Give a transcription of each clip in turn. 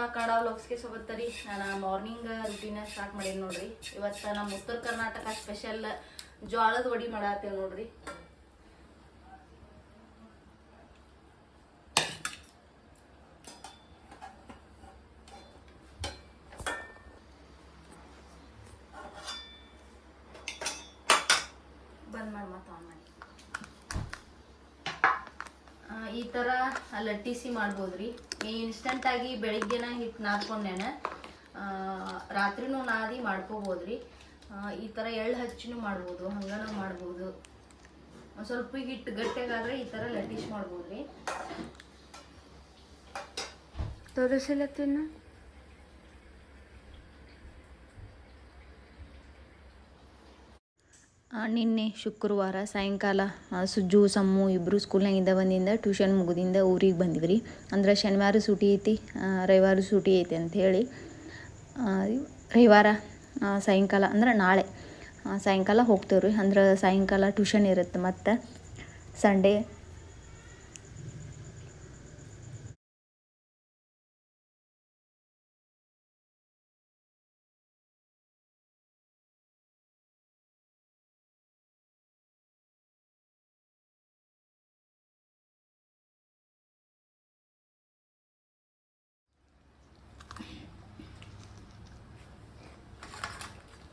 ಕನ್ನಡ ವ್ಲಾಗ್ಸ್ಗೆ ಸ್ವಾಗತ ರೀ. ನಾನು ಮಾರ್ನಿಂಗ್ ರುಟೀನ ಸ್ಟಾರ್ಟ್ ಮಾಡೀನಿ ನೋಡ್ರಿ. ಇವತ್ತು ನಮ್ಮ ಉತ್ತರ ಕರ್ನಾಟಕ ಸ್ಪೆಷಲ್ ಜೋಳದ ವಡಿ ಮಾಡತ್ತೇವೆ ನೋಡ್ರಿ. ಬಂದ್ ಮಾಡಿ ಮತ್ತೆ ಆನ್ ಮಾಡಿ. ಈ ಥರ ಲಟ್ಟಿಸಿ ಮಾಡ್ಬೋದ್ರಿ. ಇನ್ಸ್ಟಂಟಾಗಿ ಬೆಳಿಗ್ಗೆನ ಹಿಟ್ಟು ನಾದ್ಕೊಂಡೇನೆ ರಾತ್ರಿನೂ ನಾದಿ ಮಾಡ್ಕೋಬೋದ್ರಿ. ಈ ಥರ ಎಳ್ಳು ಹಚ್ಚಿನೂ ಮಾಡ್ಬೋದು, ಹಂಗನೂ ಮಾಡ್ಬೋದು. ಒಂದು ಸ್ವಲ್ಪ ಹಿಟ್ಟು ಗಟ್ಟಿಗಾದ್ರೆ ಈ ಥರ ಲಟ್ಟಿಸಿ ಮಾಡ್ಬೋದ್ರಿ. ತೋರಿಸಲತ್ತಿನ ನಿನ್ನೆ ಶುಕ್ರವಾರ ಸಾಯಂಕಾಲ ಸುಜ್ಜು ಸಮ್ಮು ಇಬ್ಬರು ಸ್ಕೂಲ್ನಾಗಿಂದ ಬಂದಿಂದ ಟ್ಯೂಷನ್ ಮುಗಿದಿಂದ ಊರಿಗೆ ಬಂದಿವ್ರಿ. ಅಂದ್ರೆ ಶನಿವಾರ ಸೂಟಿ ಐತಿ, ರವಿವಾರ ಸೂಟಿ ಐತಿ ಅಂಥೇಳಿ ರವಿವಾರ ಸಾಯಂಕಾಲ ಅಂದ್ರೆ ನಾಳೆ ಸಾಯಂಕಾಲ ಹೋಗ್ತೇವ್ರಿ. ಅಂದ್ರೆ ಸಾಯಂಕಾಲ ಟ್ಯೂಷನ್ ಇರುತ್ತೆ. ಮತ್ತು ಸಂಡೇ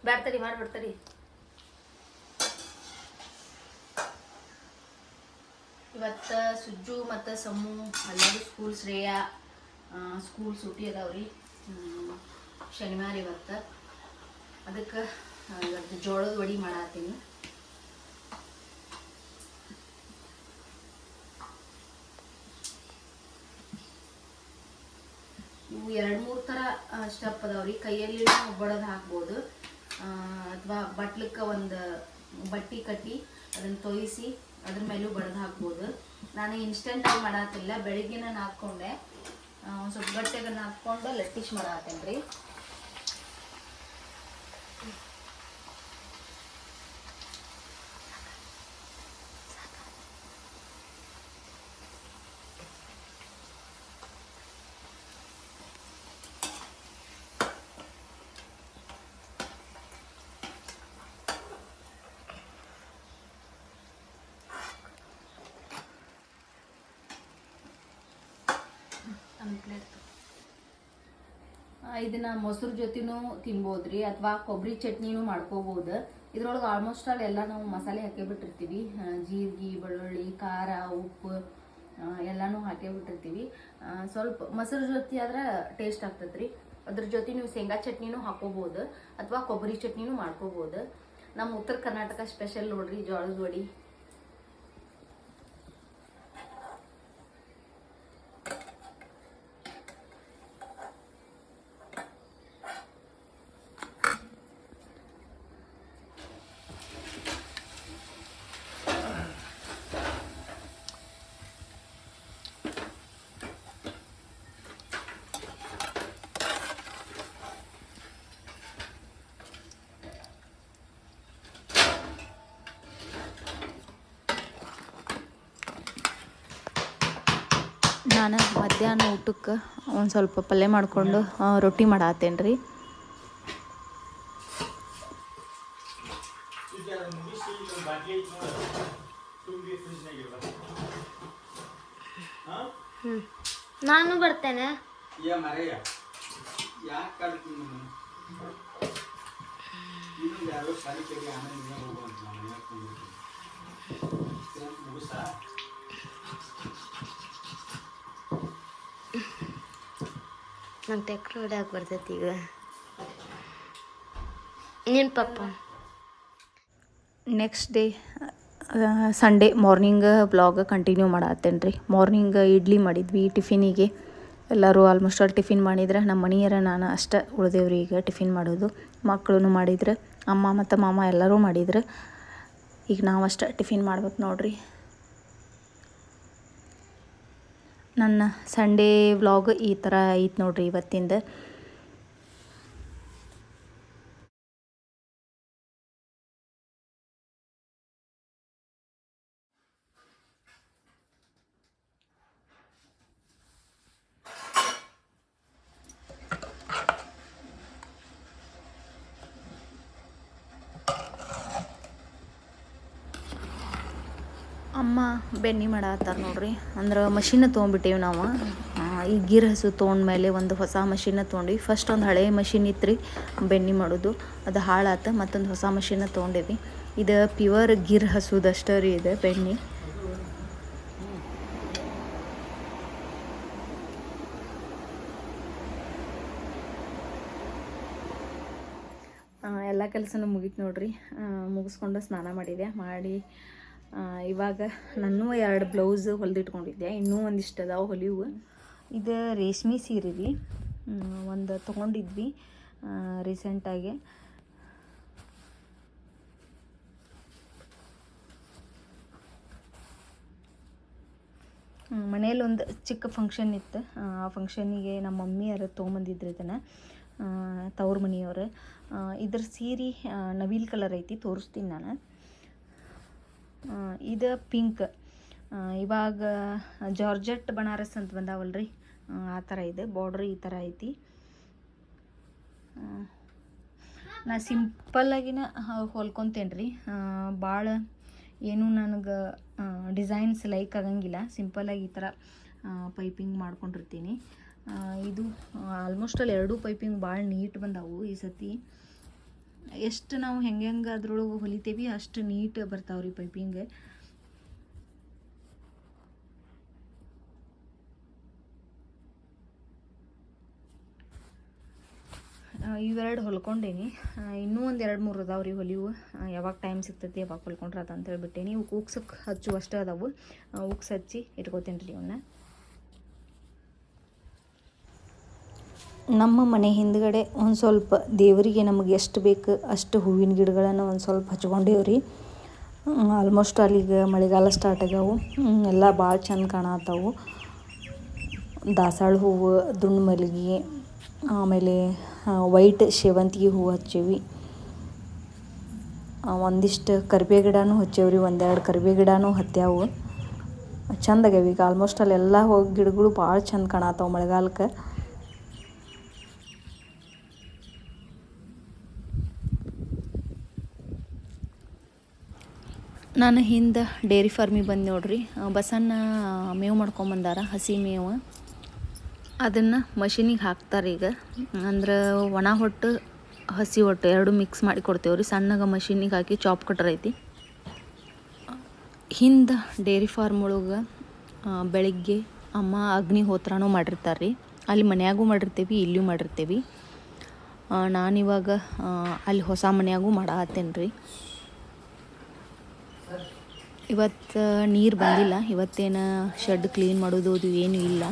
ಬ್ಯಾಡ್ತರಿ ಮಾಡಿಬಿಡ್ತರಿ. ಇವತ್ತು ಸುಜ್ಜು ಮತ್ತು ಸಮ್ಮು ಎಲ್ಲರೂ ಸ್ಕೂಲ್ ಶ್ರೇಯ ಸ್ಕೂಲ್ ಸೂಟಿ ಅದಾವ್ರಿ. ಶನಿವಾರ ಇವತ್ತು. ಅದಕ್ಕೆ ಇವತ್ತು ಜೋಳದ ವಡಿ ಮಾಡತ್ತೀನಿ. ಇವು 2-3 ಥರ ಸ್ಟೆಪ್ ಅದಾವ್ರಿ. ಕೈಯಲ್ಲಿ ಬಡದು ಹಾಕ್ಬೋದು, ಅಥವಾ ಬಟ್ಲಕ್ಕೆ ಒಂದು ಬಟ್ಟೆ ಕಟ್ಟಿ ಅದನ್ನು ತೊಯಿಸಿ ಅದ್ರ ಮೇಲೂ ಬಡ್ದು ಹಾಕ್ಬೋದು. ನಾನು ಇನ್ಸ್ಟೆಂಟಾಗಿ ಮಾಡತ್ತಿಲ್ಲ, ಬೆಳಿಗ್ಗೆನ ಹಾಕ್ಕೊಂಡೆ ಒಂದು ಸ್ವಲ್ಪ ಗಟ್ಟಿಗೆ ಹಾಕ್ಕೊಂಡು ಲಟ್ಟಿಸಿ ಮಾಡತ್ತೇನೆ ರೀ. ಇದನ್ನ ಮೊಸರು ಜೊತೆನೂ ತಿನ್ಬೋದ್ರಿ, ಅಥವಾ ಕೊಬ್ಬರಿ ಚಟ್ನಿನೂ ಮಾಡ್ಕೋಬೋದು. ಇದ್ರೊಳಗೆ ಆಲ್ಮೋಸ್ಟ್ ಆಲ್ ಎಲ್ಲ ನಾವು ಮಸಾಲೆ ಹಾಕೇ ಬಿಟ್ಟಿರ್ತೀವಿ. ಜೀರಿಗೆ, ಬೆಳ್ಳುಳ್ಳಿ, ಖಾರ, ಉಪ್ಪು ಎಲ್ಲನೂ ಹಾಕೇ ಬಿಟ್ಟಿರ್ತೀವಿ. ಸ್ವಲ್ಪ ಮೊಸರು ಜೊತೆ ಆದ್ರೆ ಟೇಸ್ಟ್ ಆಗ್ತದ್ರಿ. ಅದ್ರ ಜೊತೆ ನೀವು ಶೇಂಗಾ ಚಟ್ನಿನೂ ಹಾಕೋಬೋದು, ಅಥವಾ ಕೊಬ್ಬರಿ ಚಟ್ನಿನೂ ಮಾಡ್ಕೋಬೋದು. ನಮ್ಮ ಉತ್ತರ ಕರ್ನಾಟಕ ಸ್ಪೆಷಲ್ ನೋಡ್ರಿ ಜೋಳದ ವಡಿ. ನಾನು ಮಧ್ಯಾಹ್ನ ಊಟಕ್ಕೆ ಒಂದು ಸ್ವಲ್ಪ ಪಲ್ಯ ಮಾಡಿಕೊಂಡು ರೊಟ್ಟಿ ಮಾಡತ್ತೇನೆ ರೀ. ನಾನು ಬರ್ತೇನೆ. ನಂಗೆ ಟ್ಯಾಕ್ಟ್ರ್ ಹೊಡ್ಯಾಕೆ ಬರ್ತೈತಿ ಈಗ. ನಿನ್ನ ಪಪ್ಪ next day Sunday morning blog continue ಮಾಡತ್ತೇನೆ ರೀ. ಮಾರ್ನಿಂಗ್ ಇಡ್ಲಿ ಮಾಡಿದ್ವಿ ಟಿಫಿನಿಗೆ. ಎಲ್ಲರೂ ಆಲ್ಮೋಸ್ಟ್ ಆಲ್ ಟಿಫಿನ್ ಮಾಡಿದ್ರೆ, ನಮ್ಮ ಮನೆಯರ ನಾನು ಅಷ್ಟೇ ಉಳಿದೇವ್ರಿ ಈಗ ಟಿಫಿನ್ ಮಾಡೋದು. ಮಕ್ಕಳು ಮಾಡಿದ್ರೆ, ಅಮ್ಮ ಮತ್ತು ಮಾಮ ಎಲ್ಲರೂ ಮಾಡಿದ್ರೆ, ಈಗ ನಾವು ಅಷ್ಟೇ ಟಿಫಿನ್ ಮಾಡ್ಬೇಕು ನೋಡ್ರಿ. ನನ್ನ ಸಂಡೇ ವ್ಲಾಗ್ ಈ ಥರ ಐತೆ ನೋಡ್ರಿ ಇವತ್ತಿಂದ. ಅಮ್ಮ ಬೆಣ್ಣೆ ಮಾಡತ್ತಾರ ನೋಡ್ರಿ. ಅಂದ್ರೆ ಮಷಿನ್ ತೊಗೊಂಡ್ಬಿಟ್ಟೇವಿ ನಾವು. ಈ ಗೀರ್ ಹಸು ತೊಗೊಂಡ್ಮೇಲೆ ಒಂದು ಹೊಸ ಮಷಿನ್ನ ತೊಗೊಂಡ್ವಿ. ಫಸ್ಟ್ ಒಂದು ಹಳೆ ಮಷಿನ್ ಇತ್ತು ರೀ ಬೆಣ್ಣೆ ಮಾಡೋದು, ಅದು ಹಾಳಾತ. ಮತ್ತೊಂದು ಹೊಸ ಮಷಿನ್ನ ತೊಗೊಂಡೇವಿ. ಇದು ಪ್ಯೂರ್ ಗೀರ್ ಹಸುದಷ್ಟೇ ರೀ ಇದು ಬೆಣ್ಣೆ. ಎಲ್ಲ ಕೆಲಸನೂ ಮುಗೀತು ನೋಡ್ರಿ. ಮುಗಿಸ್ಕೊಂಡು ಸ್ನಾನ ಮಾಡಿ ಇವಾಗ ನಾನು 2 ಬ್ಲೌಸ್ ಹೊಲಿದಿಟ್ಕೊಂಡಿದ್ದೆ. ಇನ್ನೂ ಒಂದಿಷ್ಟು ಅದಾವೆ ಹೊಲಿವು. ಇದು ರೇಷ್ಮೆ ಸೀರೆ ರೀ, ಒಂದು ತೊಗೊಂಡಿದ್ವಿ ರೀಸೆಂಟಾಗಿ. ಮನೇಲಿ ಒಂದು ಚಿಕ್ಕ ಫಂಕ್ಷನ್ ಇತ್ತು. ಆ ಫಂಕ್ಷನಿಗೆ ನಮ್ಮ ಮಮ್ಮಿಯವರು ತೊಗೊಂಬಂದಿದ್ರು ಇದನ್ನು, ತವ್ರ ಮನೆಯವರು. ಇದ್ರ ಸೀರೆ ನವಿಲ್ ಕಲರ್ ಐತಿ, ತೋರಿಸ್ತೀನಿ ನಾನು. ಇದು ಪಿಂಕ್. ಇವಾಗ ಜಾರ್ಜೆಟ್ ಬನಾರಸ್ ಅಂತ ಬಂದಾವಲ್ರಿ, ಆ ಥರ ಇದೆ. ಬಾರ್ಡ್ರ್ ಈ ಥರ ಐತಿ. ನಾ ಸಿಂಪಲ್ಲಾಗಿನ ಹೊಲ್ಕೊತೇನೆ ರೀ. ಭಾಳ ಏನೂ ನನಗೆ ಡಿಸೈನ್ಸ್ ಲೈಕ್ ಆಗಂಗಿಲ್ಲ. ಸಿಂಪಲ್ಲಾಗಿ ಈ ಥರ ಪೈಪಿಂಗ್ ಮಾಡ್ಕೊಂಡಿರ್ತೀನಿ. ಇದು ಆಲ್ಮೋಸ್ಟ್ ಅಲ್ಲಿ 2 ಪೈಪಿಂಗ್ ಭಾಳ ನೀಟ್ ಬಂದಾವು ಈ ಸತಿ. ಎಷ್ಟು ನಾವು ಹೆಂಗೆ ಅದ್ರೊಳಗೆ ಹೊಲಿತೇವಿ ಅಷ್ಟು ನೀಟ್ ಬರ್ತಾವ್ರಿ ಪೈಪಿಂಗ್. ಇವೆರಡು ಹೊಲ್ಕೊಂಡೇನಿ. ಇನ್ನೂ ಒಂದು 2-3 ಅದಾವ್ರಿ ಹೊಲಿವು. ಯಾವಾಗ ಟೈಮ್ ಸಿಗ್ತೈತಿ ಯಾವಾಗ ಹೊಲ್ಕೊಂಡ್ರೆ ಅದು ಅಂತ ಹೇಳ್ಬಿಟ್ಟೇನಿ. ಇವು ಉಕ್ಸಕ್ಕೆ ಹಚ್ಚು ಅಷ್ಟೇ ಅದಾವು. ಉಕ್ಸ್ ಹಚ್ಚಿ ಇಟ್ಕೋತೀನಿ ರೀ ಇವನ್ನ. ನಮ್ಮ ಮನೆ ಹಿಂದ್ಗಡೆ ಒಂದು ಸ್ವಲ್ಪ ದೇವರಿಗೆ ನಮಗೆ ಎಷ್ಟು ಬೇಕು ಅಷ್ಟು ಹೂವಿನ ಗಿಡಗಳನ್ನು ಒಂದು ಸ್ವಲ್ಪ ಹಚ್ಕೊಂಡೇವ್ರಿ. ಆಲ್ಮೋಸ್ಟ್ ಅಲ್ಲಿಗೆ ಮಳೆಗಾಲ ಸ್ಟಾರ್ಟ್ ಆಗ್ಯಾವು. ಎಲ್ಲ ಭಾಳ ಚಂದ ಕಾಣತ್ತಾವು. ದಾಸಾಳ ಹೂವು, ದುಂಡು ಮಲ್ಲಿಗೆ, ಆಮೇಲೆ ವೈಟ್ ಸೇವಂತಿಗೆ ಹೂವು ಹಚ್ಚೇವಿ. ಒಂದಿಷ್ಟು ಕರಿಬೇ ಗಿಡನೂ ಹಚ್ಚೇವ್ರಿ. 1-2 ಕರಿಬೇ ಗಿಡನೂ ಹತ್ಯಾವು. ಚಂದ ಆಗ್ಯಾವ. ಈಗ ಆಲ್ಮೋಸ್ಟ್ ಅಲ್ಲೆಲ್ಲ ಗಿಡಗಳು ಭಾಳ ಚಂದ ಕಾಣತ್ತಾವ ಮಳೆಗಾಲಕ್ಕೆ. ನಾನು ಹಿಂದೆ ಡೈರಿ ಫಾರ್ಮಿಗೆ ಬಂದು ನೋಡ್ರಿ. ಬಸಣ್ಣ ಮೇವು ಮಾಡ್ಕೊಂಬಂದಾರ, ಹಸಿ ಮೇವು. ಅದನ್ನು ಮಷಿನಿಗೆ ಹಾಕ್ತಾರೆ ಈಗ. ಅಂದ್ರೆ ಒಣ ಹೊಟ್ಟು ಹಸಿ ಹೊಟ್ಟು 2 ಮಿಕ್ಸ್ ಮಾಡಿ ಕೊಡ್ತೇವ್ರಿ. ಸಣ್ಣಗೆ ಮಷಿನಿಗೆ ಹಾಕಿ ಚಾಪ್ ಕಟ್ರ್ ಐತಿ. ಹಿಂದೆ ಡೈರಿ ಫಾರ್ಮ್ ಒಳಗೆ ಬೆಳಿಗ್ಗೆ ಅಮ್ಮ ಅಗ್ನಿಹೋತ್ರನೂ ಮಾಡಿರ್ತಾರೆ ರೀ. ಅಲ್ಲಿ ಮನ್ಯಾಗೂ ಮಾಡಿರ್ತೀವಿ, ಇಲ್ಲಿಯೂ ಮಾಡಿರ್ತೀವಿ. ನಾನಿವಾಗ ಅಲ್ಲಿ ಹೊಸ ಮನ್ಯಾಗೂ ಮಾಡತ್ತೇನೆ ರೀ. ಇವತ್ತು ನೀರು ಬಂದಿಲ್ಲ. ಇವತ್ತೇನು ಶೆಡ್ ಕ್ಲೀನ್ ಮಾಡೋದು ಅದು ಏನೂ ಇಲ್ಲ.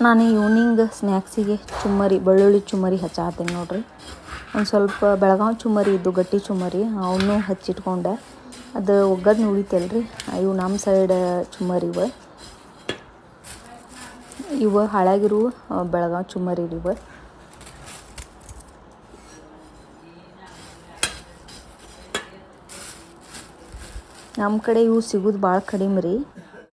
ನಾನು ಈವ್ನಿಂಗ್ ಸ್ನ್ಯಾಕ್ಸಿಗೆ ಚುಮ್ಮರಿ ಬೆಳ್ಳುಳ್ಳಿ ಚುಮ್ಮರಿ ಹಚ್ಚಾತೀನಿ ನೋಡ್ರಿ. ಒಂದು ಸ್ವಲ್ಪ ಬೆಳಗಾವಿ ಚುಮ್ಮರಿ ಇದ್ದು ಗಟ್ಟಿ ಚುಮ್ಮರಿ ಅವನ್ನೂ ಹಚ್ಚಿಟ್ಕೊಂಡೆ. ಅದು ಒಗ್ಗದ್ದು ಉಳಿತಲ್ರಿ, ಇವು ನಮ್ಮ ಸೈಡ್ ಚುಮ್ಮರಿ ಇವು ಹಾಳಾಗಿರುವ ಬೆಳಗಾವಿ ಚುಮ್ಮರಿ ಇವು. ನಮ್ಮ ಕಡೆ ಇವು ಸಿಗೋದು ಭಾಳ ಕಡಿಮೆ ರೀ.